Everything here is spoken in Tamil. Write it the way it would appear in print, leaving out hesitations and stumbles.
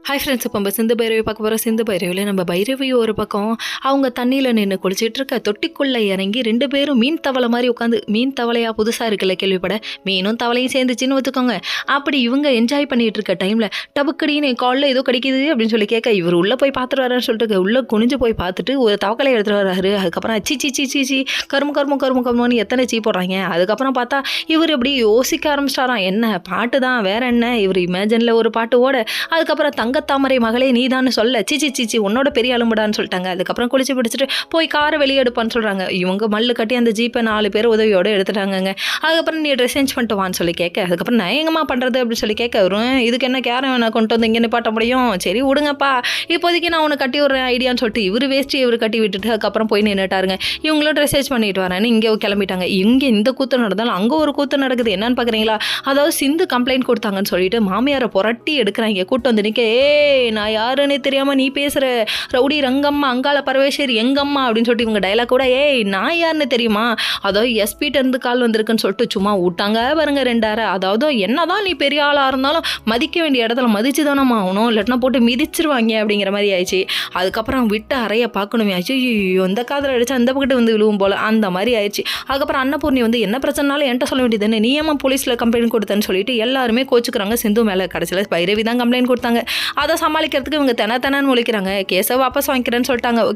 ஹாய் ஃப்ரெண்ட்ஸ், இப்போ நம்ம சிந்து பைரவி பார்க்க போகிறோம். சிந்து பைரவியில் நம்ம பைரவி ஒரு பக்கம் அவங்க தண்ணியில் நின்று குளிச்சிட்டு இருக்க, தொட்டிக்குள்ளே இறங்கி 2 பேரும் மீன் தவளை மாதிரி உட்காந்து, மீன் தவளையாக புதுசாக இருக்குல்ல கேள்விப்பட, மீனும் தவளையும் சேர்ந்துச்சின்னு வச்சுக்கோங்க. அப்படி இவங்க என்ஜாய் பண்ணிகிட்டு இருக்க டைமில் டபுக்கடின்னு காலில் ஏதோ கிடைக்குது அப்படின்னு சொல்லி கேட்க, இவர் உள்ளே போய் பார்த்துட்டு வரான்னு சொல்லிட்டு உள்ளே குனிஞ்சு போய் பார்த்துட்டு ஒரு தவக்கலை எடுத்துகிட்டு வர்றாரு. அதுக்கப்புறம் சி கருமு எத்தனை சீ போடுறாங்க. அதுக்கப்புறம் பார்த்தா இவர் எப்படி யோசிக்க ஆரம்பிச்சிட்டாராம். என்ன பாட்டு தான், வேற என்ன, இவர் இமேஜினில் ஒரு பாட்டு ஓட, அதுக்கப்புறம் தங்கத்தாமரை மகளே நீதான்னு சொல்ல, சிச்சி உன்னோட பெரிய அலும்புடான்னு சொல்லிட்டாங்க. அதுக்கப்புறம் குளிச்சு பிடிச்சிட்டு போய் காரை வெளியே எடுப்பான்னு சொல்கிறாங்க. இவங்க மல்லு கட்டி அந்த ஜீப்பை 4 பேர் உதவியோடு எடுத்துட்டாங்கங்க. அதுக்கப்புறம் நீ ட்ரெஸ் சேஞ்ச் பண்ணிட்டு வான்னு சொல்லி கேட்க, அதுக்கப்புறம் நான் எங்கம்மா பண்ணுறது அப்படின்னு சொல்லி கேட்க, வரும் இதுக்கு என்ன கேரம் வேணா கொண்டு வந்து இங்கே நிப்பாட்ட முடியும், சரி விடுங்கப்பா, இப்போதைக்கு நான் உனக்கு கட்டி விட்றேன் ஐடியான்னு சொல்லிட்டு இவர் வேஸ்ட்டு இவர் கட்டி விட்டுட்டு அதுக்கப்புறம் போய் நின்றுட்டாருங்க. இவங்களும் ட்ரெஸ் சேஞ்ச் பண்ணிட்டு வரேன்னு இங்கே கிளம்பிட்டாங்க. இங்கே இந்த கூத்து நடந்தாலும் அங்கே ஒரு கூத்து நடக்குது. என்னன்னு பார்க்குறீங்களா? அதாவது சிந்து கம்ப்ளைண்ட் கொடுத்தாங்கன்னு சொல்லிட்டு மாமியாரை புரட்டி எடுக்கிறாங்க. கூட்டு வந்து நிற்க, நான் யாருன்னு தெரியாமல் நீ பேசுகிற ரவுடி ரங்கம்மா, அங்காள பரவேஸ்வரி எங்கம்மா அப்படின்னு சொல்லிட்டு இவங்க டைலாக் கூட, நான் யாருன்னு தெரியுமா, அதாவது எஸ்பிட்ட இருந்து கால் வந்திருக்குன்னு சொல்லிட்டு சும்மா விட்டாங்க பாருங்க 2 அரை. அதாவது என்னதான் நீ பெரிய ஆளாக இருந்தாலும் மதிக்க வேண்டிய இடத்துல மதிச்சு தானம்மா ஆகணும், இல்லாட்டினா போட்டு மிதிச்சிருவாங்க அப்படிங்கிற மாதிரி ஆயிடுச்சு. அதுக்கப்புறம் விட்டு அறைய பார்க்கணுமே, ஆச்சு இந்த காதில் அடிச்சா அந்த பக்கத்து வந்து விழுவும் போல் அந்த மாதிரி ஆயிடுச்சு. அதுக்கப்புறம் அன்னபூர்ணி வந்து என்ன பிரச்சனைனாலும் என்கிட்ட சொல்ல வேண்டியது என்ன, நீ ஏமா போலீஸில் கம்ப்ளைண்ட் கொடுத்தேன்னு சொல்லிட்டு எல்லாருமே கோச்சுக்கிறாங்க சிந்து மேலே. கடைசியில் பைரவி தான் கம்ப்ளைண்ட் கொடுத்தாங்க. அதை சமாளிக்கிறதுக்கு இவங்க தெனன்னு முழிக்கிறாங்க. கேஸை வாபஸ் வாங்கிக்கிறேன்னு சொல்லிட்டாங்க. ஓகே.